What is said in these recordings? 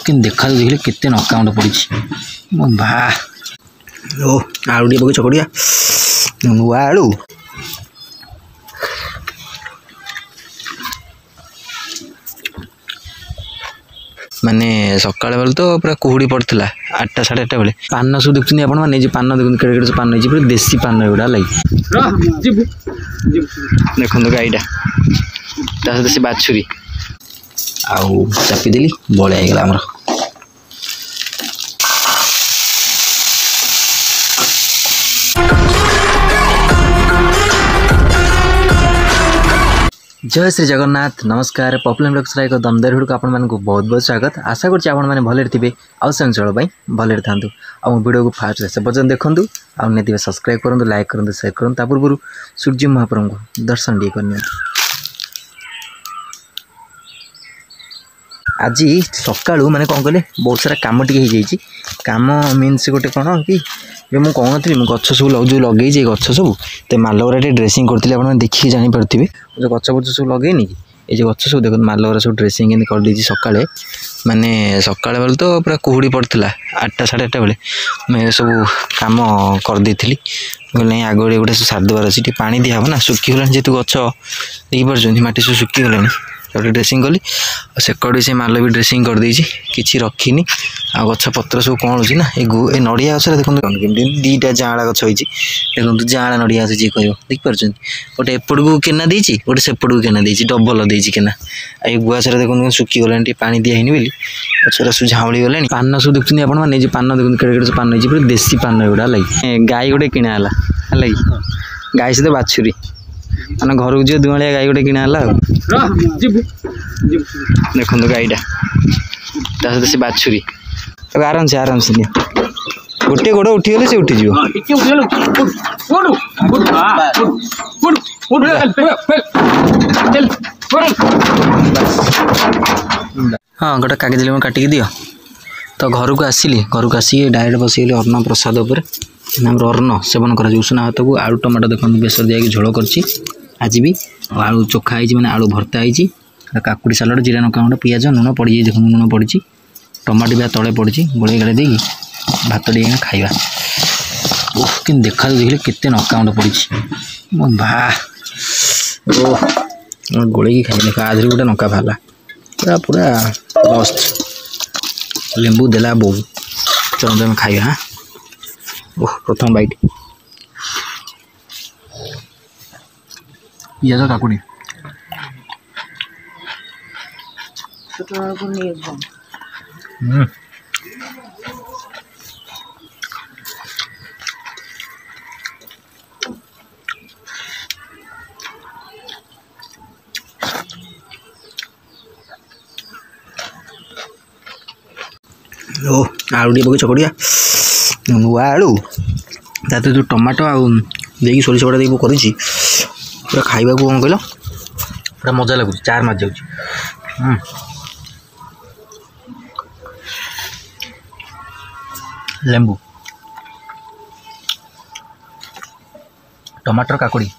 कि देखा देखिले केते नकाउंट पड़ी मो बा ओ आलू टे पकई चकड़िया नुआ आलू माने सकाळ बेल तो पूरा कुहुड़ी पड़ता 8टा 8:30 बेले पान सब देखते आप पान देखते केड़े केड़े पान पूरा देसी पान एगुड़ा लगे देखो गाईटा सहित से बाछुरी आउ चापीदेली बड़िया होगा आमर जय श्री जगन्नाथ नमस्कार पॉपुलर ब्लॉग्स एक दमदार भिडियो को आपण मानक बहुत बहुत स्वागत आशा करछि आपण माने भले थे आउ संचल भले था वीडियो को फास्ट से पर्यटन देखूँ आउ नहीं सब्सक्राइब करूँ लाइक करूँ शेयर करूँ पूर्व सूर्य महाप्रभु को दर्शन टे करनी आज सका मैंने कौन कहले बहुत सारा कम टे कम मीनस गोटे कौन कि जो मुझे कौन थी गच सब जो लगे गच सब तो मालगरा ड्रेसिंग करती आप देखिए जापे जो गच बुच सब लगेनि कि ये गच सब देखो मालगरा सब ड्रेसिंग कर सका माने सका बेल तो पूरा कुहुड़ी पड़ता 8टा 8:30 बेले मैं सब कम करदे नहीं आगे गोटे सब सारी देवार अच्छी पानी दिहब ना सुखीगला जेहतु गच देखिए माटी सब सुखीगला ड्रेसिंग कली सेकड़ से माल भी ड्रेसिंग कर देछि किछि रखिनी आ गछ पत्र सब कौन होची ना ए नड़िया गछ देखो दीटा जाँला गछ होइछि देखो जाँला नड़िया गछ जी कह देख पार्छ गोटे एपट को केना देछि गोटे सेपट को केना देछि डबल देछि केना आ ए गुआसरा देखो सुखी गलानी पानी दिया हिनी बेली गछरा सब झाउली गलानी पान सब देखुनी आपण माने जे पान देखो केड़े केड़े पान होइछि पूरा देसी पान एगुडा लगी गाय गोटे किना हला लगी गाय सहित बाछुरी मैंने घर को जो दुआलिया गाई गोटे किना देखो गाईटा सहित से बाछुरी आराम से गोटे गोड़ उठीगले से उठीज हाँ गोटे कागज काटिक दियो तो घर को आसिली घर को आसिक डायरेक्ट बसगली अन्न प्रसाद उपर अन्न सेवन कर उषुना भात को आलू टमाटो देखो बेसर दिया झोल कर आज भी आलू चोखा है मैंने आलू भर्ता है काकुड़ी सालाड जीरा नका गुंड पियाज लुण पड़ी देख लुण पड़ी टमाटो भी तले पड़ी गोल गाड़ी दे भात टे खाଇବା कि देखा देखिले केते नकाउंट पड़ी मो बा ओ गोले खाई आधे गोटे नका बाहला पूरा पूरा मस्त लेंबू देला बो चलो आम खाଇବା हाँ ओह प्रथम बाइट पियाज काकुड़ी ओ आलू टे पकई चकड़िया नुआ आलू ताते जो टमाटो आगे सोरिष बटा देख करी पूरा खाइबा को कौन कहल पूरा मजा लगुच चार मार जाऊँ लेंबू टमाटर काकुड़ी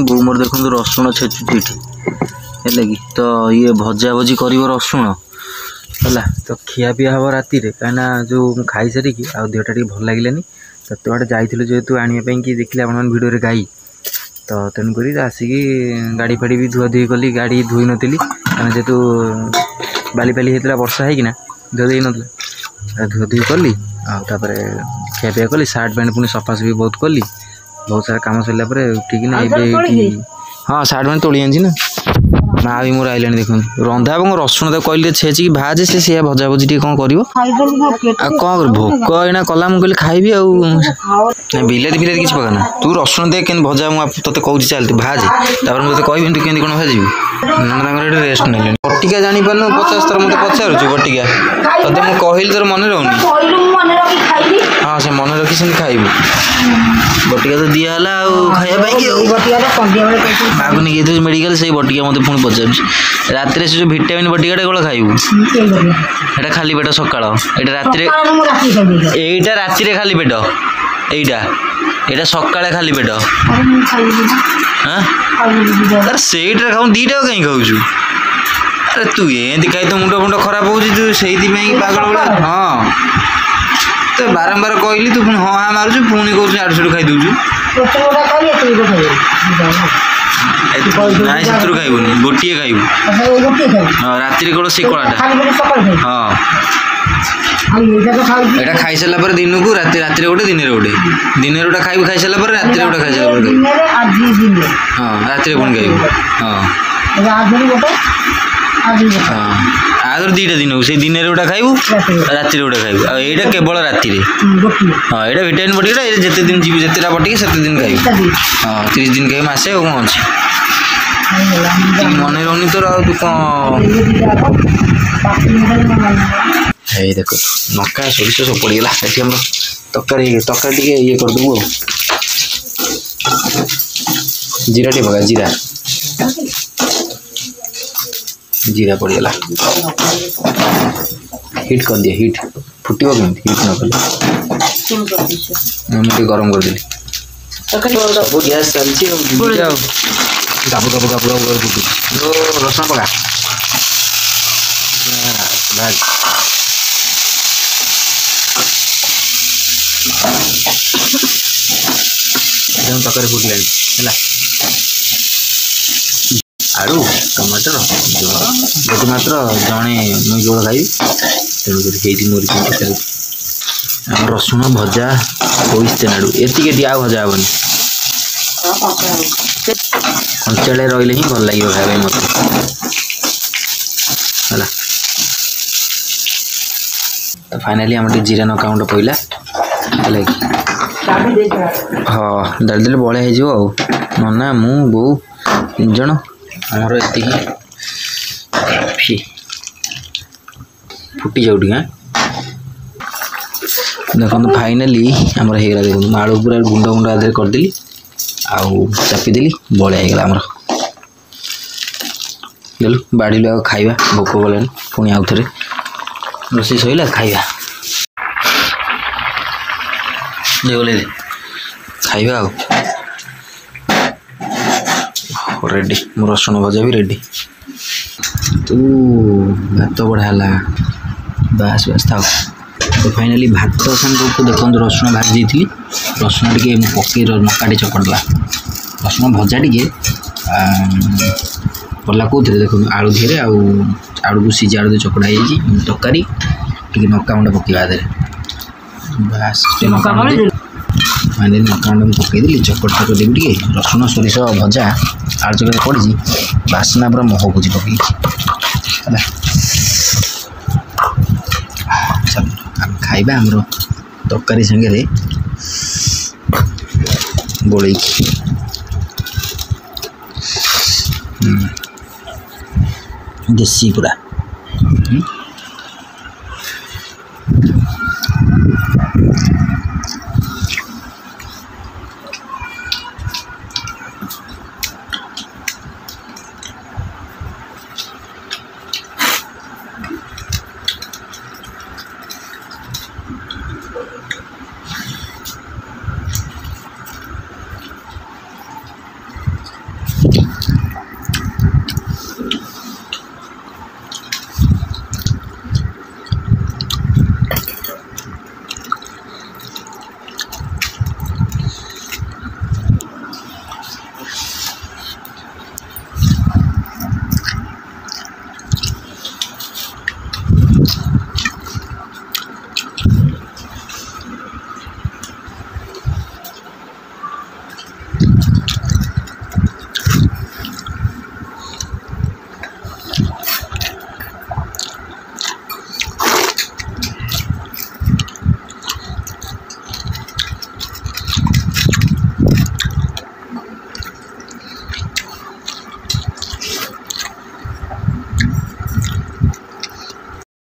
बो मोर देखो रसुण छेचुची है तो ये भजा भजी कर रसुण है तो खिया पिया हम राति कहीं जो खाई सारिकी आ देहटा टे भल लगे तो बाटे जाइलु जेहेतु आने कि देखिले आप भिडियो गाई तो तेणुक आसिकी गाड़ी फाड़ी भी धुआ धुई कली गाड़ी धोई नी कहीं जेहेतु बाली बाली होता वर्षा है धुआ धोई ना धुआ धुई कली आपर खिया पिया कली सार्ट पैंट पुणी सफासफी बहुत कली बहुत सारा कम सरला उठिकी हाँ सार्ट पैंट तोली आनी ना माँ भी मोर आइलानी देख रंधा और रसुण तो कहली छेची भाजे से भजा भजी टे कौन कर कौन भोक एना कला मुझे खाइबी बिलाती फिलाती किसी पकाना तू रसुण दे के भजा मुझे तोते कौन चल भाजे मत कह तू के कौन भाजू ना रेस्ट ना बटिका जापार 50 थर मत पचार बटिका तोते मुझे कहली तोर मन रोनी हाँ से मन रखी से खाइबू बटिका तो दिहला खाया माँ को नहीं मेडिकल से बटिका मत पुणी पचार रात से जो भिटामिन बटिका कौन खाइबू एटा खाली पेट सकाळ एटा रात एटा रात खाली पेट एटा एटा सकाळे खाली पेट हाँ अरे सेटा खाऊ दीटा कहीं खाऊ अरे तू एमती खाई तो मुंड मुंड खराब हो तू से पागल हाँ तो बारंबार कहली तू पुणी हाँ हाँ मारुचु पुणी कौन आड़ साड़ू खाई दौचु ना से खाइबुनि गोटे खाइबू हाँ रात कौन से कलाटा हाँ एटा खाई सारा पर दिन को रात गोटे दिन गोटे दिन गोटे खाइबू खाई सारा पर रात गोटे खाई सारा हाँ रात पुणी खाइबू हाँ हाँ आगर दीटा दिन से दिन गोटे खाइबू रात गोटे खाइबू आईटा केवल राति हाँ यहाँ भिटामिन बटिका जिते दिन जी जितेटा बटिका से दिन खाइबू हाँ 30 दिन खाइबू मसे कौन अच्छे मन रोनी तोर तू कौन देख नका सोरिष सब पड़गला ये तरकारी तरकारी ये करदेबू जीरा टे पका जीरा जीरा पड़गला हिट कर दिए हिट फुटो कमी हिट न कले मुझे गरम कर देली सब गैस चलती गाबू गाबू गाबू गाबू फुटू रसुण पका भाज तरकारी फुटल है आलू टमाटर गोटे मात्र जड़े मुझे जोड़ खाई तेणुक मोर रसुण भजा तेनाड़ू एति आ भजा हेनी कंचाड़े रही ही भल लगे खाया मत तो फाइनाली आम जीरा नका गुंड पड़ा है हाँ डाल देले बड़े हो नना मु बो 3 जन आमर एति फुटी जाऊ टी देखो फाइनाली आमर होगा देखो आलू पूरा गुंड गुंड आधे करदेली आउ चापीदेली बड़े होगा आमर चलो बाड़ी खाइबा भोक गलानी पुणी आउ थे रोषे सैला खाइबा खाइबा रेडी मो रसुण भजा भी रेडी तू भात बढ़िया है बास बास था तो फाइनाली भात सांग को देखो रसुण भाजी थी रसुण टे पकई नकाटे चपड़ला रसुण भजा टे पड़ा कौन देखो आलू धीरे आलू को सीझा आलू चकड़ा तरकारी टे नका गुंड पकड़ा बास नका फाइनाली नका गुंड पकईदेली चकट चकट देवी टे रसुण सोरिष भजा आलू चकड़ा पड़ी बासना पूरा महकुची पकई चलो आम खाइबा आमर तरकारी सांगे गोल देसी पूरा